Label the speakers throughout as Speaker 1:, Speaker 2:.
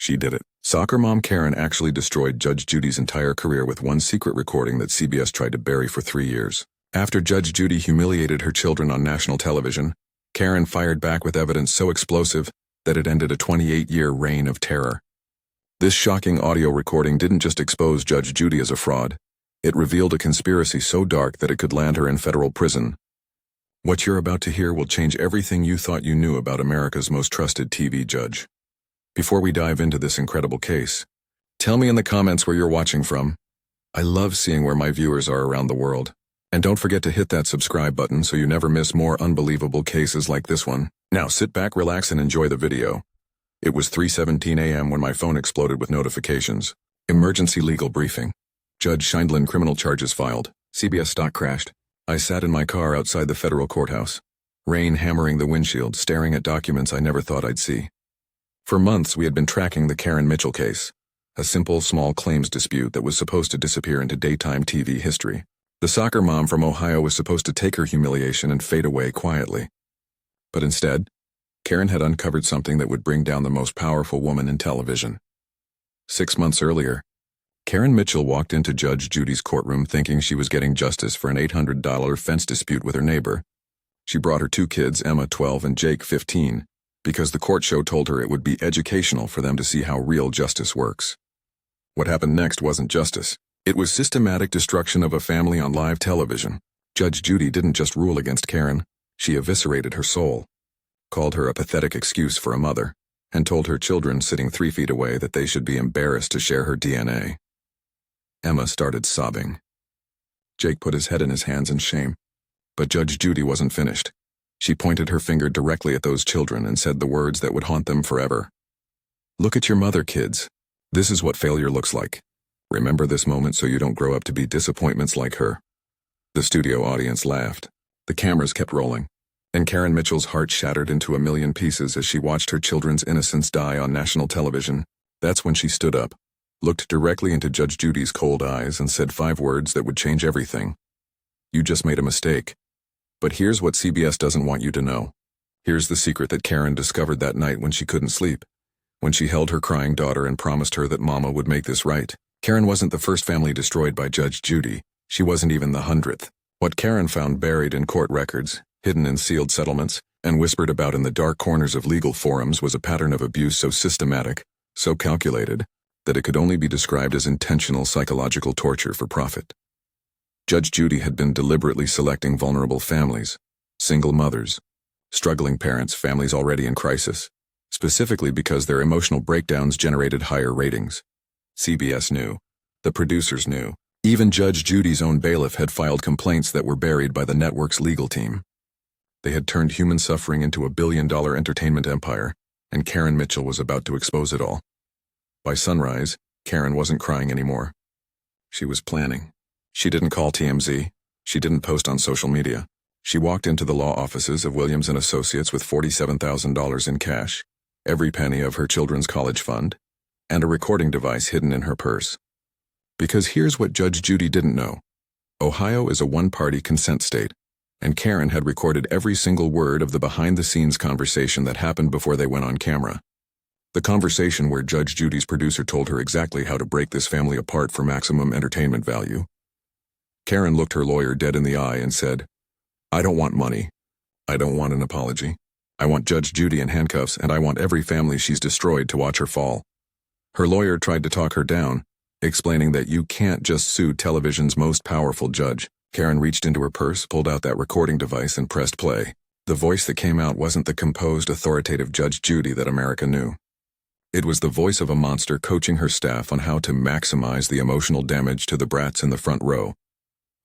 Speaker 1: She did it. Soccer mom Karen actually destroyed Judge Judy's entire career with one secret recording that CBS tried to bury for 3 years. After Judge Judy humiliated her children on national television, Karen fired back with evidence so explosive that it ended a 28-year reign of terror. This shocking audio recording didn't just expose Judge Judy as a fraud, it revealed a conspiracy so dark that it could land her in federal prison. What you're about to hear will change everything you thought you knew about America's most trusted TV judge. Before we dive into this incredible case, tell me in the comments where you're watching from. I love seeing where my viewers are around the world. And don't forget to hit that subscribe button so you never miss more unbelievable cases like this one. Now sit back, relax, and enjoy the video. It was 3:17 a.m. when my phone exploded with notifications. Emergency legal briefing. Judge Sheindlin criminal charges filed. CBS stock crashed. I sat in my car outside the federal courthouse. Rain hammering the windshield, staring at documents I never thought I'd see. For months we had been tracking the Karen Mitchell case, a simple, small claims dispute that was supposed to disappear into daytime TV history. The soccer mom from Ohio was supposed to take her humiliation and fade away quietly. But instead, Karen had uncovered something that would bring down the most powerful woman in television. 6 months earlier, Karen Mitchell walked into Judge Judy's courtroom thinking she was getting justice for an $800 fence dispute with her neighbor. She brought her 2 kids, Emma, 12, and Jake, 15, because the court show told her it would be educational for them to see how real justice works. What happened next wasn't justice. It was systematic destruction of a family on live television. Judge Judy didn't just rule against Karen, she eviscerated her soul, called her a pathetic excuse for a mother, and told her children sitting 3 feet away that they should be embarrassed to share her DNA. Emma started sobbing. Jake put his head in his hands in shame. But Judge Judy wasn't finished. She pointed her finger directly at those children and said the words that would haunt them forever. "Look at your mother, kids. This is what failure looks like. Remember this moment so you don't grow up to be disappointments like her." The studio audience laughed. The cameras kept rolling, and Karen Mitchell's heart shattered into a million pieces as she watched her children's innocence die on national television. That's when she stood up, looked directly into Judge Judy's cold eyes, and said 5 words that would change everything. "You just made a mistake. But here's what CBS doesn't want you to know. Here's the secret that Karen discovered that night when she couldn't sleep, when she held her crying daughter and promised her that Mama would make this right. Karen wasn't the first family destroyed by Judge Judy. She wasn't even the 100th. What Karen found buried in court records, hidden in sealed settlements, and whispered about in the dark corners of legal forums was a pattern of abuse so systematic, so calculated, that it could only be described as intentional psychological torture for profit. Judge Judy had been deliberately selecting vulnerable families, single mothers, struggling parents, families already in crisis, specifically because their emotional breakdowns generated higher ratings. CBS knew. The producers knew. Even Judge Judy's own bailiff had filed complaints that were buried by the network's legal team. They had turned human suffering into a billion-dollar entertainment empire, and Karen Mitchell was about to expose it all. By sunrise, Karen wasn't crying anymore. She was planning. She didn't call TMZ. She didn't post on social media. She walked into the law offices of Williams & Associates with $47,000 in cash, every penny of her children's college fund, and a recording device hidden in her purse. Because here's what Judge Judy didn't know. Ohio is a one-party consent state, and Karen had recorded every single word of the behind-the-scenes conversation that happened before they went on camera. The conversation where Judge Judy's producer told her exactly how to break this family apart for maximum entertainment value. Karen looked her lawyer dead in the eye and said, "I don't want money. I don't want an apology. I want Judge Judy in handcuffs, and I want every family she's destroyed to watch her fall." Her lawyer tried to talk her down, explaining that you can't just sue television's most powerful judge. Karen reached into her purse, pulled out that recording device, and pressed play. The voice that came out wasn't the composed, authoritative Judge Judy that America knew. It was the voice of a monster coaching her staff on how to maximize the emotional damage to the brats in the front row.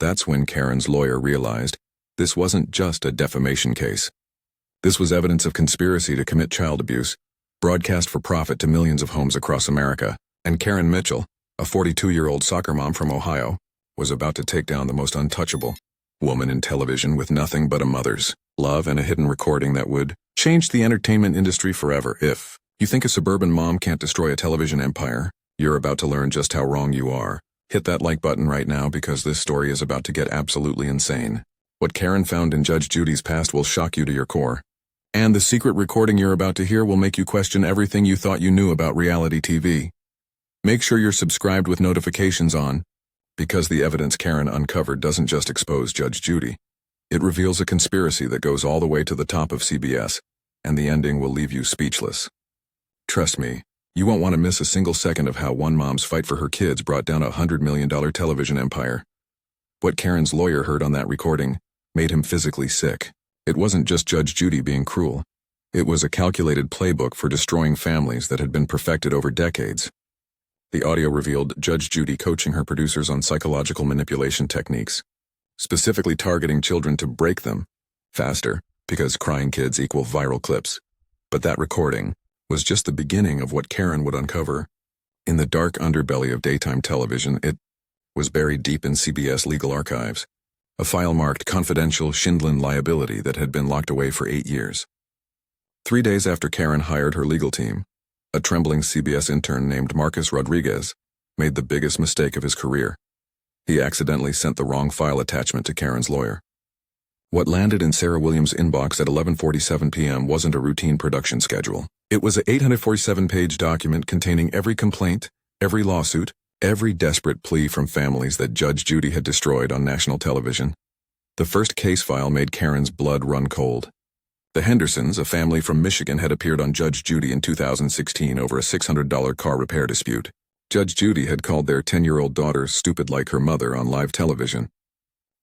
Speaker 1: That's when Karen's lawyer realized this wasn't just a defamation case. This was evidence of conspiracy to commit child abuse, broadcast for profit to millions of homes across America, and Karen Mitchell, a 42-year-old soccer mom from Ohio, was about to take down the most untouchable woman in television with nothing but a mother's love and a hidden recording that would change the entertainment industry forever. If you think a suburban mom can't destroy a television empire, you're about to learn just how wrong you are. Hit that like button right now because this story is about to get absolutely insane. What Karen found in Judge Judy's past will shock you to your core. And the secret recording you're about to hear will make you question everything you thought you knew about reality TV. Make sure you're subscribed with notifications on, because the evidence Karen uncovered doesn't just expose Judge Judy. It reveals a conspiracy that goes all the way to the top of CBS, and the ending will leave you speechless. Trust me, you won't want to miss a single second of how one mom's fight for her kids brought down a $100 million television empire. What Karen's lawyer heard on that recording made him physically sick. It wasn't just Judge Judy being cruel. It was a calculated playbook for destroying families that had been perfected over decades. The audio revealed Judge Judy coaching her producers on psychological manipulation techniques, specifically targeting children to break them faster, because crying kids equal viral clips. But that recording was just the beginning of what Karen would uncover. In the dark underbelly of daytime television, it was buried deep in CBS legal archives, a file marked confidential Schindlin liability that had been locked away for 8 years. 3 days after Karen hired her legal team, a trembling CBS intern named Marcus Rodriguez made the biggest mistake of his career. He accidentally sent the wrong file attachment to Karen's lawyer. What landed in Sarah Williams' inbox at 11:47 p.m. wasn't a routine production schedule. It was an 847-page document containing every complaint, every lawsuit, every desperate plea from families that Judge Judy had destroyed on national television. The first case file made Karen's blood run cold. The Hendersons, a family from Michigan, had appeared on Judge Judy in 2016 over a $600 car repair dispute. Judge Judy had called their 10-year-old daughter stupid like her mother on live television.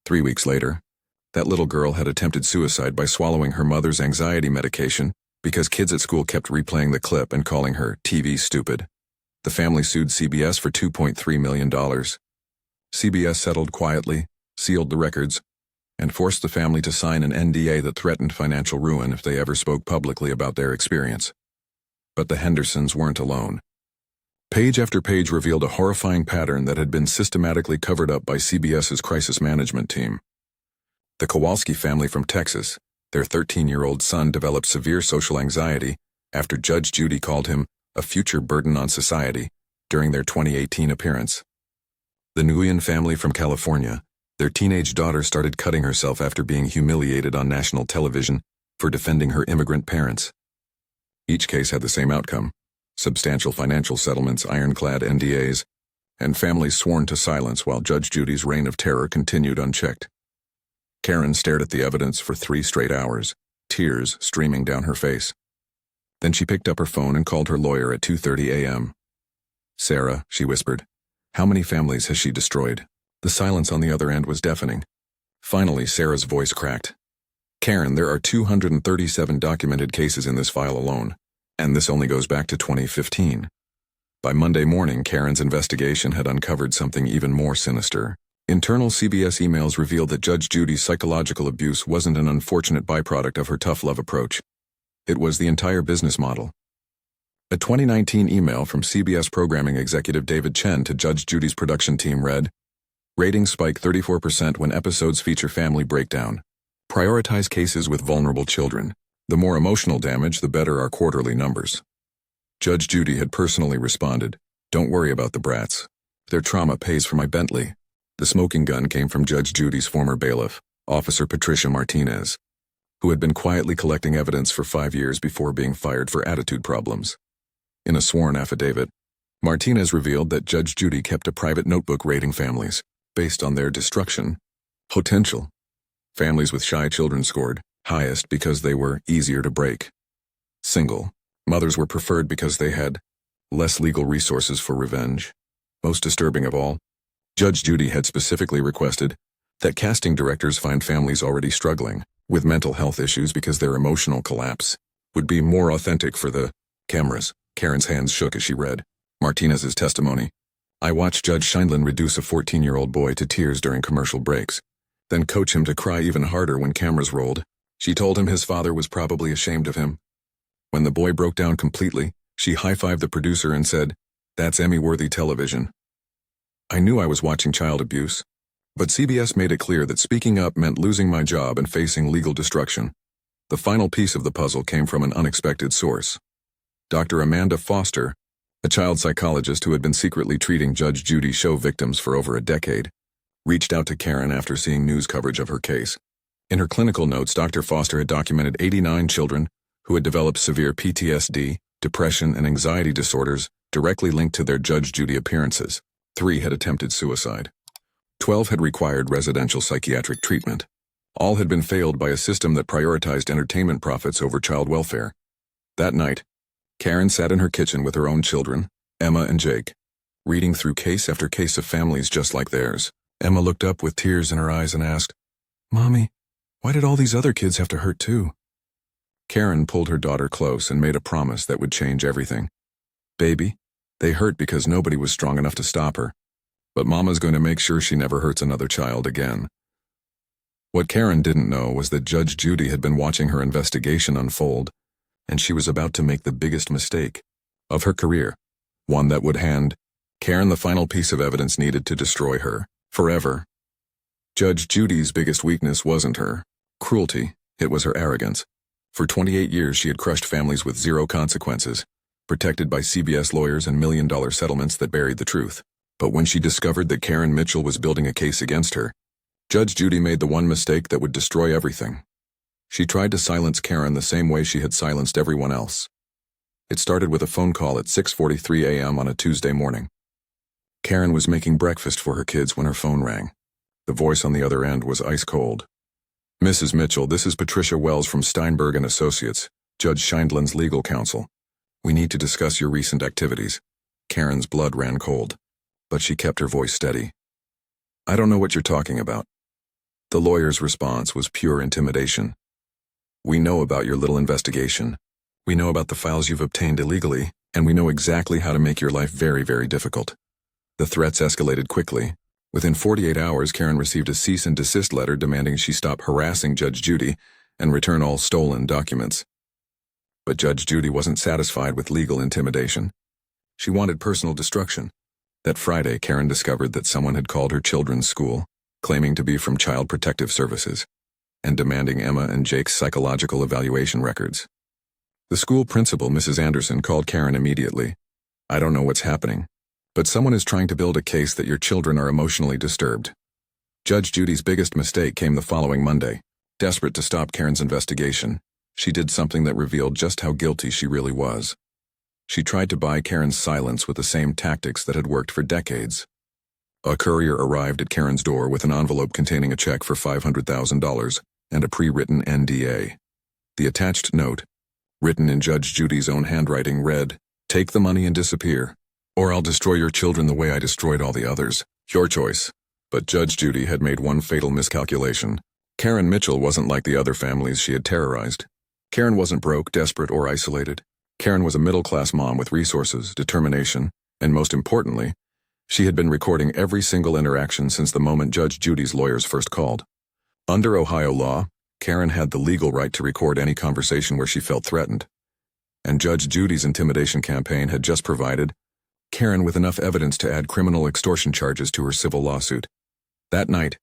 Speaker 1: 3 weeks later, that little girl had attempted suicide by swallowing her mother's anxiety medication because kids at school kept replaying the clip and calling her TV stupid. The family sued CBS for $2.3 million. CBS settled quietly, sealed the records, and forced the family to sign an NDA that threatened financial ruin if they ever spoke publicly about their experience. But the Hendersons weren't alone. Page after page revealed a horrifying pattern that had been systematically covered up by CBS's crisis management team. The Kowalski family from Texas, their 13-year-old son developed severe social anxiety after Judge Judy called him a future burden on society during their 2018 appearance. The Nguyen family from California, their teenage daughter started cutting herself after being humiliated on national television for defending her immigrant parents. Each case had the same outcome: substantial financial settlements, ironclad NDAs, and families sworn to silence while Judge Judy's reign of terror continued unchecked. Karen stared at the evidence for 3 straight hours, tears streaming down her face. Then she picked up her phone and called her lawyer at 2:30 a.m. "Sarah," she whispered, "how many families has she destroyed?" The silence on the other end was deafening. Finally, Sarah's voice cracked. "Karen, there are 237 documented cases in this file alone, and this only goes back to 2015. By Monday morning, Karen's investigation had uncovered something even more sinister. Internal CBS emails revealed that Judge Judy's psychological abuse wasn't an unfortunate byproduct of her tough love approach. It was the entire business model. A 2019 email from CBS programming executive David Chen to Judge Judy's production team read, "Ratings spike 34% when episodes feature family breakdown. Prioritize cases with vulnerable children. The more emotional damage, the better our quarterly numbers." Judge Judy had personally responded, "Don't worry about the brats. Their trauma pays for my Bentley." The smoking gun came from Judge Judy's former bailiff, Officer Patricia Martinez, who had been quietly collecting evidence for 5 years before being fired for attitude problems. In a sworn affidavit, Martinez revealed that Judge Judy kept a private notebook rating families based on their destruction potential. Families with shy children scored highest because they were easier to break. Single mothers were preferred because they had less legal resources for revenge. Most disturbing of all, Judge Judy had specifically requested that casting directors find families already struggling with mental health issues because their emotional collapse would be more authentic for the cameras. Karen's hands shook as she read Martinez's testimony. "I watched Judge Schindlin reduce a 14-year-old boy to tears during commercial breaks, then coach him to cry even harder when cameras rolled. She told him his father was probably ashamed of him. When the boy broke down completely, she high-fived the producer and said, 'That's Emmy-worthy television.' I knew I was watching child abuse, but CBS made it clear that speaking up meant losing my job and facing legal destruction. The final piece of the puzzle came from an unexpected source. Dr. Amanda Foster, a child psychologist who had been secretly treating Judge Judy show victims for over a decade, reached out to Karen after seeing news coverage of her case. In her clinical notes, Dr. Foster had documented 89 children who had developed severe PTSD, depression, and anxiety disorders directly linked to their Judge Judy appearances. 3 had attempted suicide. 12 had required residential psychiatric treatment. All had been failed by a system that prioritized entertainment profits over child welfare. That night, Karen sat in her kitchen with her own children, Emma and Jake, reading through case after case of families just like theirs. Emma looked up with tears in her eyes and asked, "Mommy, why did all these other kids have to hurt too?" Karen pulled her daughter close and made a promise that would change everything. "Baby, they hurt because nobody was strong enough to stop her. But Mama's going to make sure she never hurts another child again." What Karen didn't know was that Judge Judy had been watching her investigation unfold, and she was about to make the biggest mistake of her career, one that would hand Karen the final piece of evidence needed to destroy her forever. Judge Judy's biggest weakness wasn't her cruelty, it was her arrogance. For 28 years she had crushed families with zero consequences, protected by CBS lawyers and million-dollar settlements that buried the truth. But when she discovered that Karen Mitchell was building a case against her, Judge Judy made the one mistake that would destroy everything. She tried to silence Karen the same way she had silenced everyone else. It started with a phone call at 6:43 a.m. on a Tuesday morning. Karen was making breakfast for her kids when her phone rang. The voice on the other end was ice cold. "Mrs. Mitchell, this is Patricia Wells from Steinberg & Associates, Judge Scheindlin's legal counsel. We need to discuss your recent activities." Karen's blood ran cold, but she kept her voice steady. "I don't know what you're talking about." The lawyer's response was pure intimidation. "We know about your little investigation. We know about the files you've obtained illegally, and we know exactly how to make your life very, very difficult." The threats escalated quickly. Within 48 hours, Karen received a cease and desist letter demanding she stop harassing Judge Judy and return all stolen documents. But Judge Judy wasn't satisfied with legal intimidation. She wanted personal destruction. That Friday, Karen discovered that someone had called her children's school, claiming to be from Child Protective Services, and demanding Emma and Jake's psychological evaluation records. The school principal, Mrs. Anderson, called Karen immediately. "I don't know what's happening, but someone is trying to build a case that your children are emotionally disturbed." Judge Judy's biggest mistake came the following Monday. Desperate to stop Karen's investigation, she did something that revealed just how guilty she really was. She tried to buy Karen's silence with the same tactics that had worked for decades. A courier arrived at Karen's door with an envelope containing a check for $500,000 and a pre-written NDA. The attached note, written in Judge Judy's own handwriting, read, "Take the money and disappear, or I'll destroy your children the way I destroyed all the others. Your choice." But Judge Judy had made one fatal miscalculation. Karen Mitchell wasn't like the other families she had terrorized. Karen wasn't broke, desperate, or isolated. Karen was a middle-class mom with resources, determination, and most importantly, she had been recording every single interaction since the moment Judge Judy's lawyers first called. Under Ohio law, Karen had the legal right to record any conversation where she felt threatened. And Judge Judy's intimidation campaign had just provided Karen with enough evidence to add criminal extortion charges to her civil lawsuit. That night,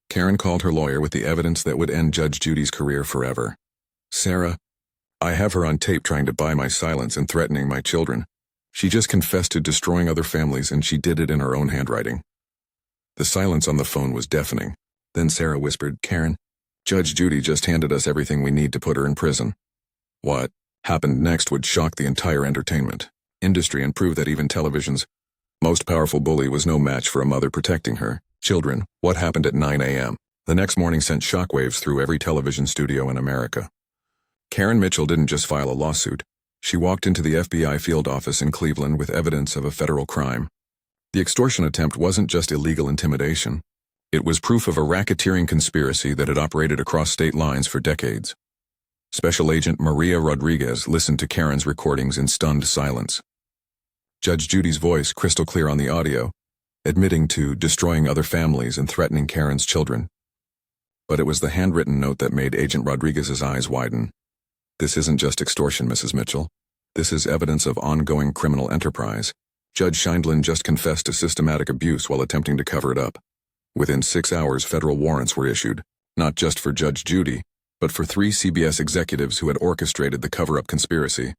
Speaker 1: Karen called her lawyer with the evidence that would end Judge Judy's career forever. "Sarah, I have her on tape trying to buy my silence and threatening my children. She just confessed to destroying other families, and she did it in her own handwriting." The silence on the phone was deafening. Then Sarah whispered, "Karen, Judge Judy just handed us everything we need to put her in prison." What happened next would shock the entire entertainment industry and prove that even television's most powerful bully was no match for a mother protecting her children. What happened at 9 a.m. the next morning sent shockwaves through every television studio in America. Karen Mitchell didn't just file a lawsuit. She walked into the FBI field office in Cleveland with evidence of a federal crime. The extortion attempt wasn't just illegal intimidation. It was proof of a racketeering conspiracy that had operated across state lines for decades. Special Agent Maria Rodriguez listened to Karen's recordings in stunned silence. Judge Judy's voice crystal clear on the audio, admitting to destroying other families and threatening Karen's children. But it was the handwritten note that made Agent Rodriguez's eyes widen. "This isn't just extortion, Mrs. Mitchell. This is evidence of ongoing criminal enterprise. Judge Scheindlin just confessed to systematic abuse while attempting to cover it up." Within 6 hours, federal warrants were issued, not just for Judge Judy, but for 3 CBS executives who had orchestrated the cover-up conspiracy.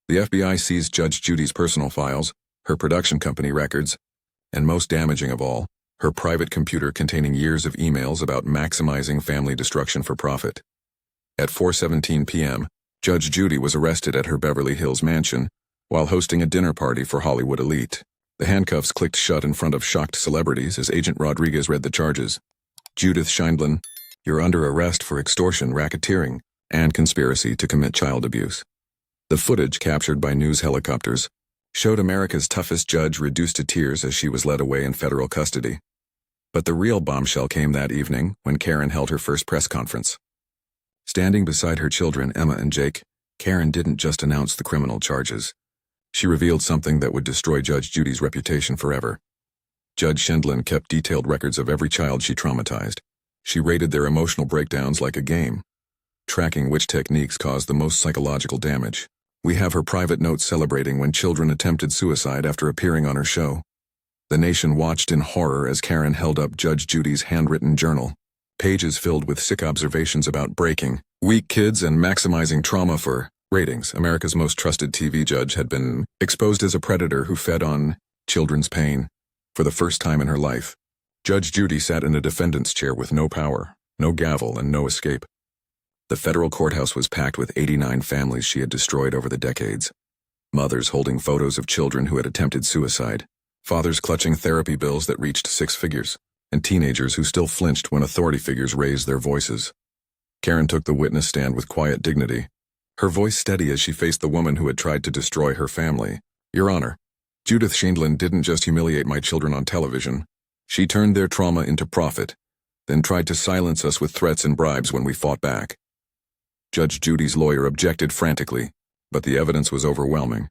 Speaker 1: The FBI seized Judge Judy's personal files, her production company records, and most damaging of all, her private computer containing years of emails about maximizing family destruction for profit. At 4:17 p.m., Judge Judy was arrested at her Beverly Hills mansion while hosting a dinner party for Hollywood elite. The handcuffs clicked shut in front of shocked celebrities as Agent Rodriguez read the charges. Judith Scheindlin, you're under arrest for extortion, racketeering, and conspiracy to commit child abuse. The footage, captured by news helicopters, showed America's toughest judge reduced to tears as she was led away in federal custody. But the real bombshell came that evening when Karen held her first press conference. Standing beside her children, Emma and Jake, Karen didn't just announce the criminal charges. She revealed something that would destroy Judge Judy's reputation forever. Judge Scheindlin kept detailed records of every child she traumatized. She rated their emotional breakdowns like a game, tracking which techniques caused the most psychological damage. We have her private notes celebrating when children attempted suicide after appearing on her show. The nation watched in horror as Karen held up Judge Judy's handwritten journal, pages filled with sick observations about breaking weak kids and maximizing trauma for ratings. America's most trusted TV judge had been exposed as a predator who fed on children's pain. For the first time in her life, Judge Judy sat in a defendant's chair with no power, no gavel, and no escape. The federal courthouse was packed with 89 families she had destroyed over the decades. Mothers holding photos of children who had attempted suicide, fathers clutching therapy bills that reached 6 figures, and teenagers who still flinched when authority figures raised their voices. Karen took the witness stand with quiet dignity, her voice steady as she faced the woman who had tried to destroy her family. Your Honor, Judith Scheindlin didn't just humiliate my children on television. She turned their trauma into profit, then tried to silence us with threats and bribes when we fought back. Judge Judy's lawyer objected frantically, but the evidence was overwhelming.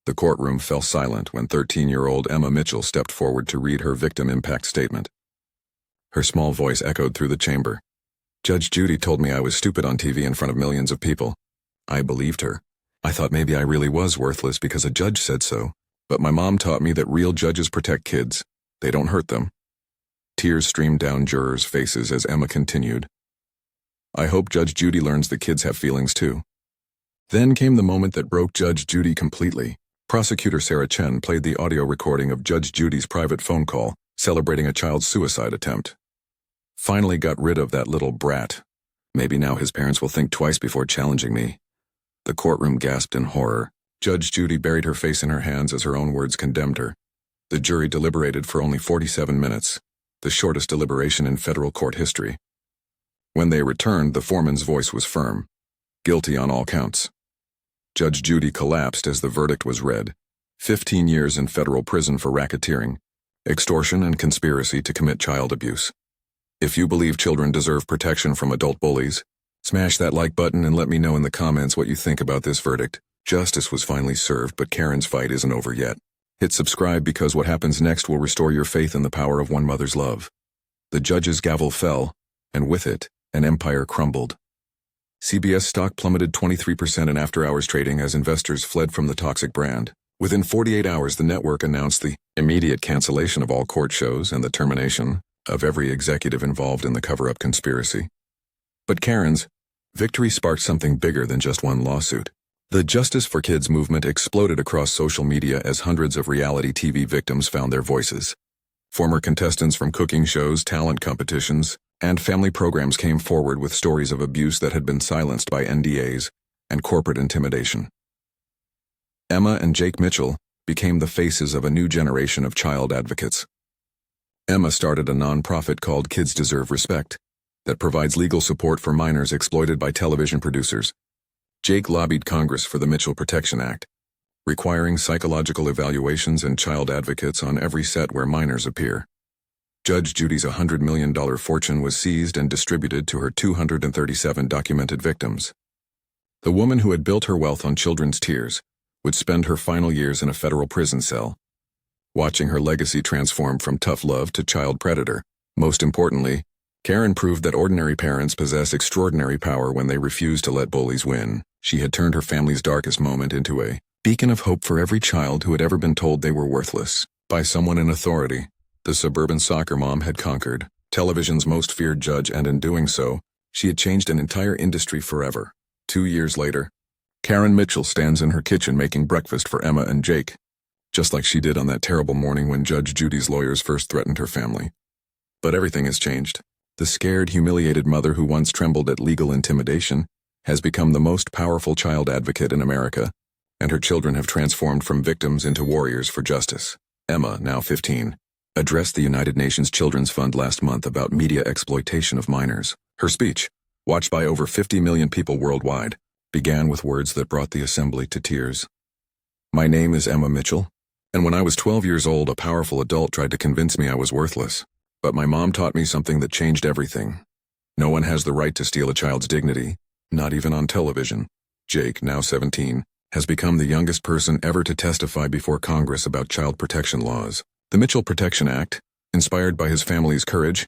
Speaker 1: The courtroom fell silent when 13-year-old Emma Mitchell stepped forward to read her victim impact statement. Her small voice echoed through the chamber. Judge Judy told me I was stupid on TV in front of millions of people. I believed her. I thought maybe I really was worthless because a judge said so, but my mom taught me that real judges protect kids. They don't hurt them. Tears streamed down jurors' faces as Emma continued. I hope Judge Judy learns that kids have feelings too. Then came the moment that broke Judge Judy completely. Prosecutor Sarah Chen played the audio recording of Judge Judy's private phone call, celebrating a child's suicide attempt. Finally got rid of that little brat. Maybe now his parents will think twice before challenging me. The courtroom gasped in horror. Judge Judy buried her face in her hands as her own words condemned her. The jury deliberated for only 47 minutes, the shortest deliberation in federal court history. When they returned, the foreman's voice was firm. Guilty on all counts. Judge Judy collapsed as the verdict was read. 15 years in federal prison for racketeering, extortion, and conspiracy to commit child abuse. If you believe children deserve protection from adult bullies, smash that like button and let me know in the comments what you think about this verdict. Justice was finally served, but Karen's fight isn't over yet. Hit subscribe because what happens next will restore your faith in the power of one mother's love. The judge's gavel fell, and with it, an empire crumbled. CBS stock plummeted 23% in after-hours trading as investors fled from the toxic brand. Within 48 hours, the network announced the immediate cancellation of all court shows and the termination of every executive involved in the cover-up conspiracy. But Karen's victory sparked something bigger than just one lawsuit. The Justice for Kids movement exploded across social media as hundreds of reality TV victims found their voices. Former contestants from cooking shows, talent competitions, and family programs came forward with stories of abuse that had been silenced by NDAs and corporate intimidation. Emma and Jake Mitchell became the faces of a new generation of child advocates. Emma started a nonprofit called Kids Deserve Respect that provides legal support for minors exploited by television producers. Jake lobbied Congress for the Mitchell Protection Act, requiring psychological evaluations and child advocates on every set where minors appear. Judge Judy's $100 million fortune was seized and distributed to her 237 documented victims. The woman who had built her wealth on children's tears would spend her final years in a federal prison cell, watching her legacy transform from tough love to child predator. Most importantly, Karen proved that ordinary parents possess extraordinary power when they refuse to let bullies win. She had turned her family's darkest moment into a beacon of hope for every child who had ever been told they were worthless by someone in authority. The suburban soccer mom had conquered television's most feared judge, and in doing so, she had changed an entire industry forever. 2 years later, Karen Mitchell stands in her kitchen making breakfast for Emma and Jake, just like she did on that terrible morning when Judge Judy's lawyers first threatened her family. But everything has changed. The scared, humiliated mother who once trembled at legal intimidation has become the most powerful child advocate in America, and her children have transformed from victims into warriors for justice. Emma, now 15, addressed the United Nations Children's Fund last month about media exploitation of minors. Her speech, watched by over 50 million people worldwide, began with words that brought the assembly to tears. "My name is Emma Mitchell, and when I was 12 years old, a powerful adult tried to convince me I was worthless. But my mom taught me something that changed everything. No one has the right to steal a child's dignity, not even on television." Jake, now 17, has become the youngest person ever to testify before Congress about child protection laws. The Mitchell Protection Act, inspired by his family's courage,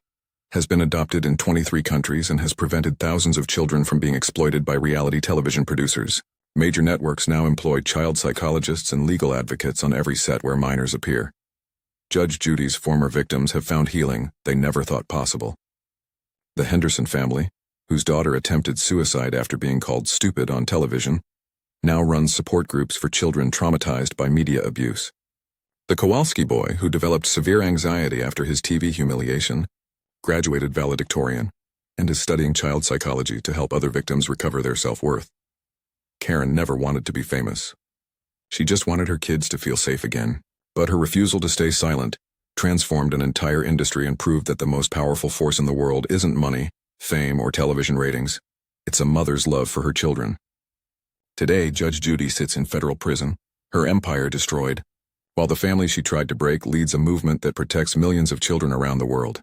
Speaker 1: has been adopted in 23 countries and has prevented thousands of children from being exploited by reality television producers. Major networks now employ child psychologists and legal advocates on every set where minors appear. Judge Judy's former victims have found healing they never thought possible. The Henderson family, whose daughter attempted suicide after being called stupid on television, now runs support groups for children traumatized by media abuse. The Kowalski boy, who developed severe anxiety after his TV humiliation, graduated valedictorian, and is studying child psychology to help other victims recover their self-worth. Karen never wanted to be famous. She just wanted her kids to feel safe again. But her refusal to stay silent transformed an entire industry and proved that the most powerful force in the world isn't money, fame, or television ratings. It's a mother's love for her children. Today, Judge Judy sits in federal prison, her empire destroyed, while the family she tried to break leads a movement that protects millions of children around the world.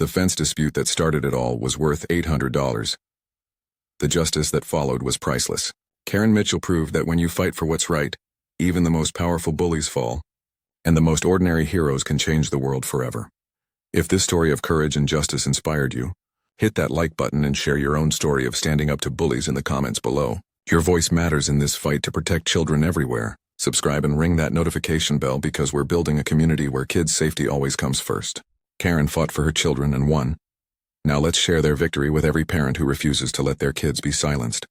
Speaker 1: The fence dispute that started it all was worth $800. The justice that followed was priceless. Karen Mitchell proved that when you fight for what's right, even the most powerful bullies fall, and the most ordinary heroes can change the world forever. If this story of courage and justice inspired you, hit that like button and share your own story of standing up to bullies in the comments below. Your voice matters in this fight to protect children everywhere. Subscribe and ring that notification bell because we're building a community where kids' safety always comes first. Karen fought for her children and won. Now let's share their victory with every parent who refuses to let their kids be silenced.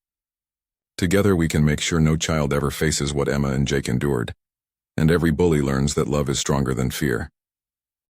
Speaker 1: Together we can make sure no child ever faces what Emma and Jake endured, and every bully learns that love is stronger than fear.